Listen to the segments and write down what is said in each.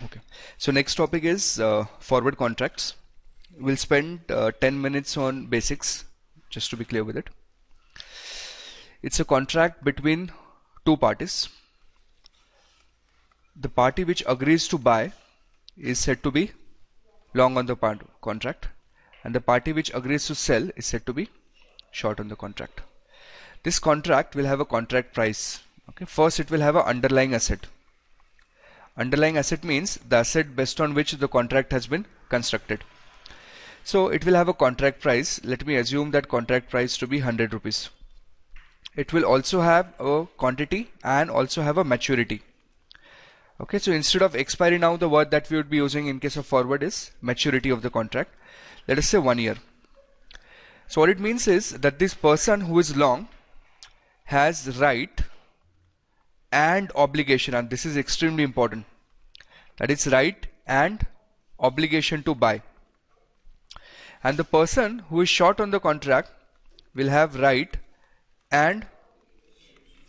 Okay. So next topic is forward contracts. We'll spend 10 minutes on basics, just to be clear with it. It's a contract between two parties. The party which agrees to buy is said to be long on the contract, and the party which agrees to sell is said to be short on the contract. This contract will have a contract price. Okay. First, it will have an underlying asset. Underlying asset means the asset based on which the contract has been constructed. So it will have a contract price. Let me assume that contract price to be 100 rupees. It will also have a quantity and also have a maturity. Okay, so instead of expiry now, the word that we would be using in case of forward is maturity of the contract. Let us say 1 year. So what it means is that this person who is long has right and obligation, and this is extremely important, that is right and obligation to buy. And the person who is short on the contract will have right and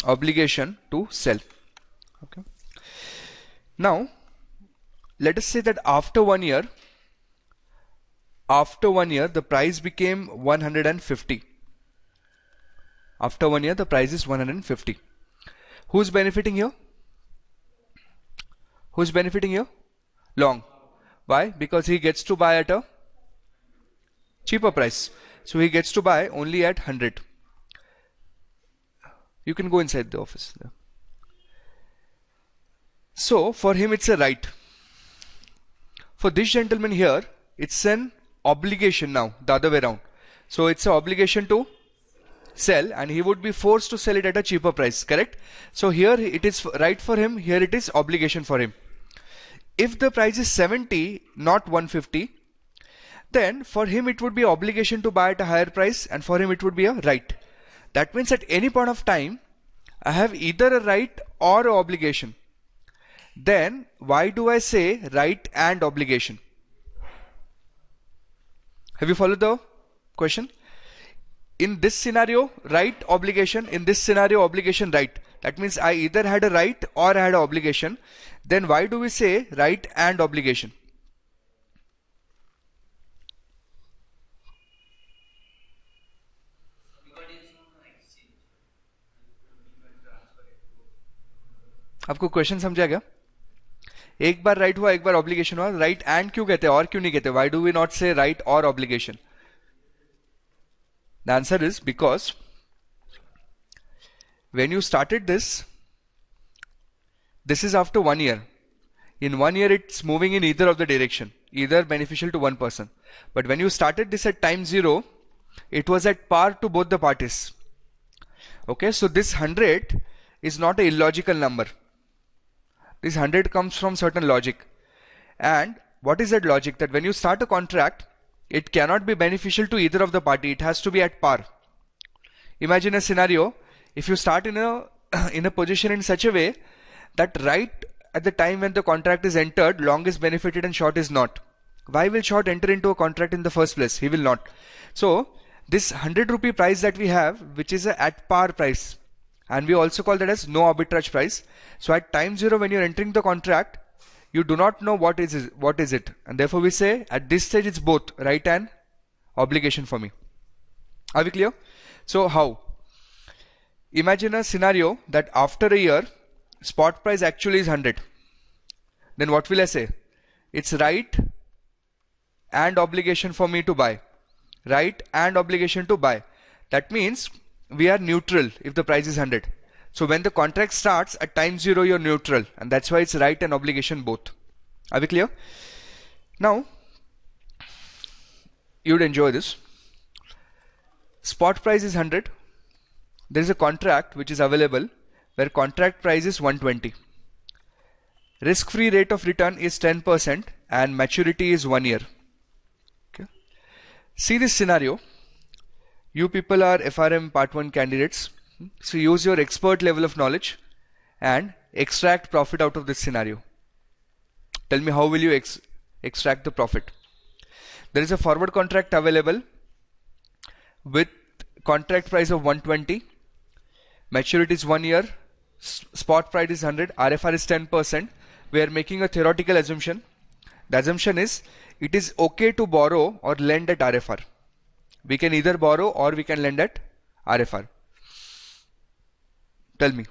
obligation to sell. Okay. Now let us say that after 1 year the price became 150. After 1 year the price is 150. Who's benefiting here? Who's benefiting here? Long. Why? Because he gets to buy at a cheaper price. So he gets to buy only at 100. You can go inside the office. So for him it's a right. For this gentleman here, it's an obligation now, the other way around. So it's an obligation to sell, and he would be forced to sell it at a cheaper price, correct? So here it is right for him, here it is obligation for him. If the price is 70, not 150, then for him it would be obligation to buy at a higher price, and for him it would be a right. That means at any point of time I have either a right or an obligation. Then why do I say right and obligation? Have you followed the question? In this scenario, right, obligation. In this scenario, obligation, right. That means I either had a right or I had an obligation. Then why do we say right and obligation? आपको question समझा क्या? एक बार right हुआ, एक बार obligation हुआ. Right and क्यों कहते हैं और क्यों नहीं कहते? व्हाई डू वी नॉट से राइट और obligation? The answer is because when you started this is after 1 year. In 1 year it's moving in either of the direction, either beneficial to one person. But when you started this at time 0, it was at par to both the parties. Okay, so this 100 is not a illogical number. This 100 comes from certain logic. And what is that logic? That when you start a contract, it cannot be beneficial to either of the party. It has to be at par. Imagine a scenario. If you start in a position in such a way that right at the time when the contract is entered, long is benefited and short is not. Why will short enter into a contract in the first place? He will not. So this 100 rupee price that we have, which is a at par price, and we also call that as no arbitrage price. So at time 0 when you're entering the contract, you do not know what is it, and therefore we say at this stage it's both right and obligation for me. Are we clear? So how? Imagine a scenario that after a year spot price actually is 100. Then what will I say? It's right and obligation for me to buy. Right and obligation to buy. That means we are neutral if the price is 100. So when the contract starts at time 0, you're neutral, and that's why it's right and obligation both. Are we clear? Now you'd enjoy this. Spot price is 100. There is a contract which is available where contract price is 120. Risk-free rate of return is 10% and maturity is 1 year. Okay. See this scenario. You people are FRM Part 1 candidates. So use your expert level of knowledge and extract profit out of this scenario. Tell me, how will you extract the profit? There is a forward contract available with contract price of 120. Maturity is 1 year. Spot price is 100. RFR is 10%. we are making a theoretical assumption. The assumption is it is okay to borrow or lend at RFR. We can either borrow or we can lend at RFR. Tell me.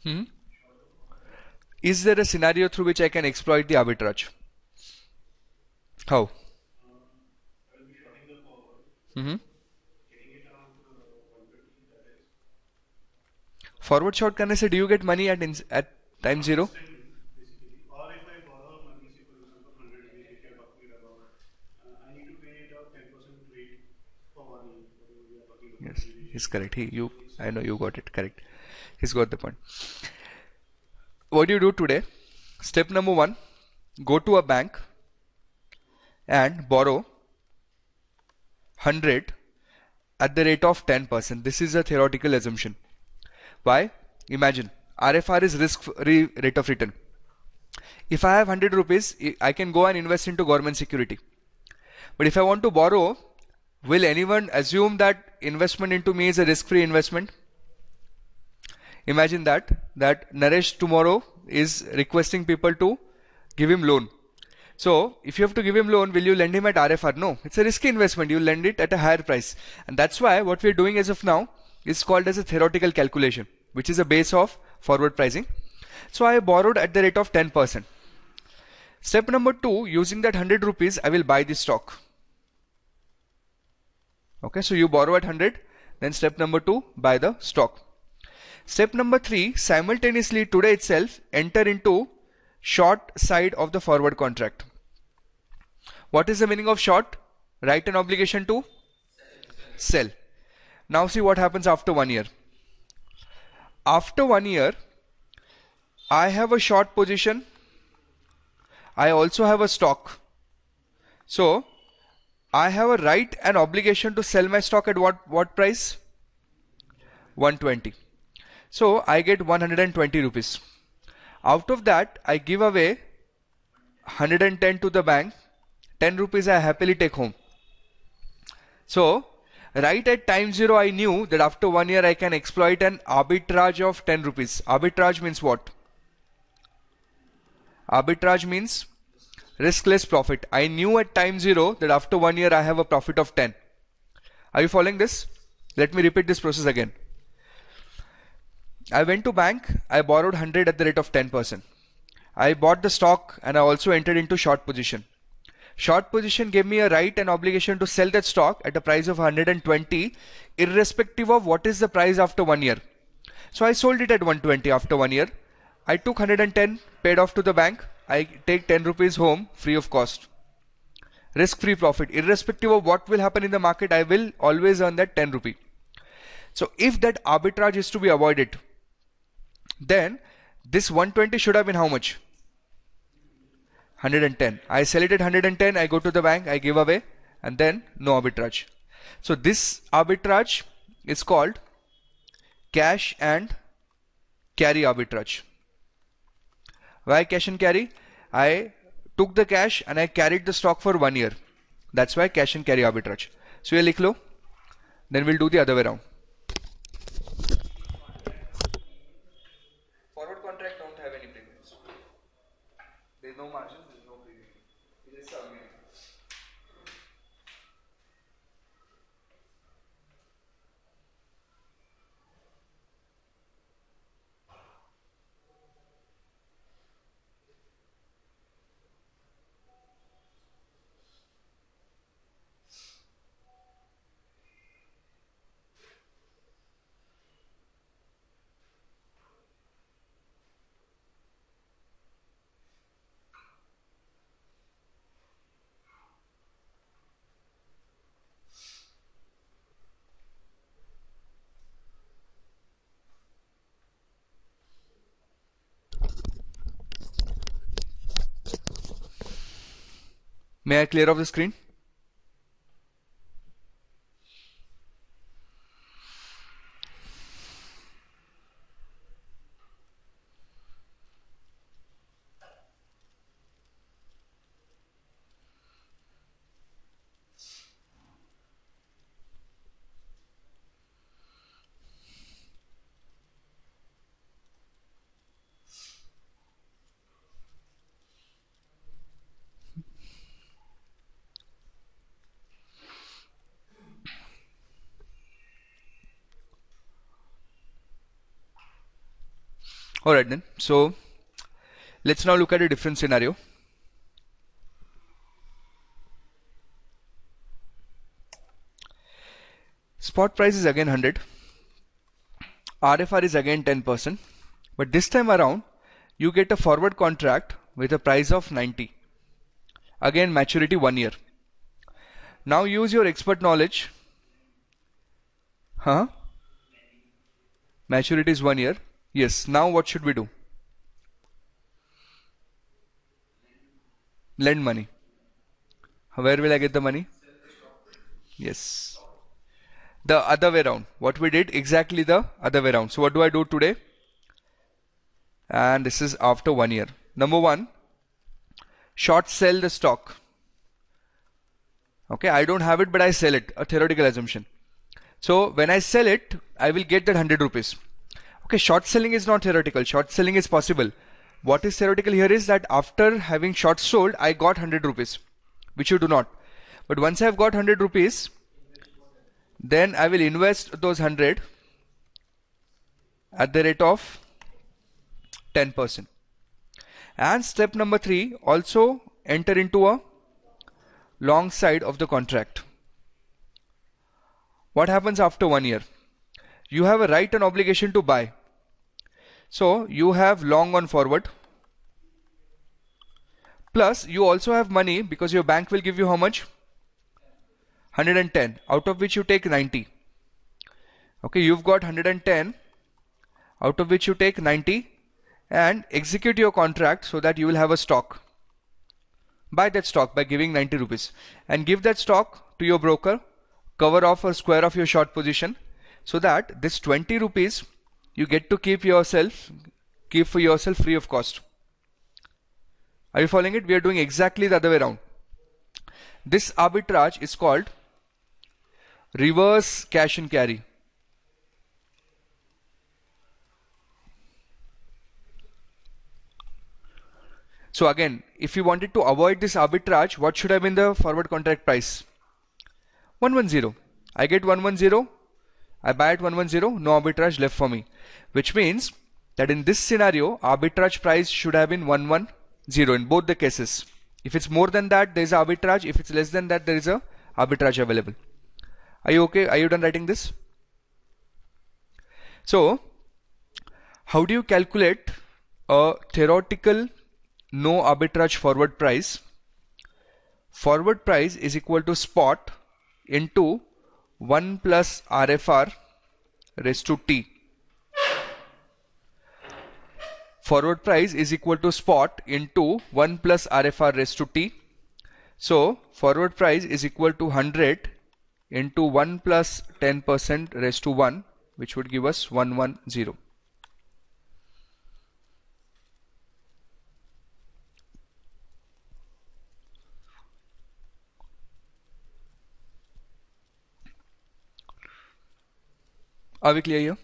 Hmm? Is there a scenario through which I can exploit the arbitrage? How? Hmm. Forward short, can I say, do you get money at time zero? Yes, he's correct. I know you got it correct. He's got the point. What do you do today? Step number one, go to a bank and borrow 100 at the rate of 10%. This is a theoretical assumption. Why? Imagine RFR is risk-free rate of return. If I have 100 rupees, I can go and invest into government security. But if I want to borrow, will anyone assume that investment into me is a risk-free investment? Imagine that Naresh tomorrow is requesting people to give him loan. So if you have to give him loan, will you lend him at RFR? No, it's a risky investment. You lend it at a higher price. And that's why what we're doing as of now is called as a theoretical calculation, which is a base of forward pricing. So I borrowed at the rate of 10%. Step number two, using that 100 rupees, I will buy the stock. Okay, so you borrow at 100, then step number two, buy the stock. Step number three, simultaneously today itself, enter into short side of the forward contract. What is the meaning of short? Write an obligation to sell. Now see what happens after 1 year. After 1 year, I have a short position. I also have a stock. So I have a right and obligation to sell my stock at what price? 120. So I get 120 rupees. Out of that, I give away 110 to the bank. 10 rupees I happily take home. So right at time zero, I knew that after 1 year I can exploit an arbitrage of 10 rupees. Arbitrage means what? Arbitrage means riskless profit. I knew at time zero that after 1 year I have a profit of 10. Are you following this? Let me repeat this process again. I went to bank, I borrowed 100 at the rate of 10%. I bought the stock and I also entered into short position. Short position gave me a right and obligation to sell that stock at a price of 120 irrespective of what is the price after 1 year. So I sold it at 120 after 1 year. I took 110, paid off to the bank. I take 10 rupees home free of cost. Risk-free profit. Irrespective of what will happen in the market, I will always earn that 10 rupee. So if that arbitrage is to be avoided, then this 120 should have been how much? 110. I sell it at 110, I go to the bank, I give away, and then no arbitrage. So this arbitrage is called cash and carry arbitrage. Why cash and carry? I took the cash and I carried the stock for 1 year. That's why cash and carry arbitrage. So ये लिख लो. Then we'll do the other way around. Forward contract don't have any premiums. There's no margin, there's no premium. It is submit. May I clear off the screen? Alright then, so let's now look at a different scenario. Spot price is again 100, RFR is again 10%, but this time around you get a forward contract with a price of 90. Again maturity 1 year. Now use your expert knowledge. Maturity is 1 year. Yes, now what should we do? Lend money. Where will I get the money? Yes. The other way around. What we did, exactly the other way around. So what do I do today? And this is after 1 year. Number one, short sell the stock. Okay, I don't have it, but I sell it. A theoretical assumption. So when I sell it, I will get that 100 rupees. Okay, short selling is not theoretical. Short selling is possible. What is theoretical here is that after having short sold, I got 100 rupees, which you do not. But once I have got 100 rupees, then I will invest those 100 at the rate of 10%. And step number 3, also enter into a long side of the contract. What happens after 1 year? You have a right and obligation to buy. So you have long on forward. Plus you also have money because your bank will give you how much? 110, out of which you take 90. Okay, you've got 110, out of which you take 90, and execute your contract so that you will have a stock. Buy that stock by giving 90 rupees and give that stock to your broker, cover off or square off your short position, so that this 20 rupees you get to keep for yourself free of cost. Are you following it? We are doing exactly the other way around. This arbitrage is called reverse cash and carry. So again, if you wanted to avoid this arbitrage, what should have been the forward contract price? 110. I get 110, I buy at 110, no arbitrage left for me. Which means that in this scenario, arbitrage price should have been 110 in both the cases. If it's more than that, there is arbitrage. If it's less than that, there is a arbitrage available. Are you okay? Are you done writing this? So, how do you calculate a theoretical no arbitrage forward price? Forward price is equal to spot into 1 plus RFR raised to T. Forward price is equal to spot into 1 plus RFR raised to T. So forward price is equal to 100 into 1 plus 10% raised to 1, which would give us 110. Are we clear here?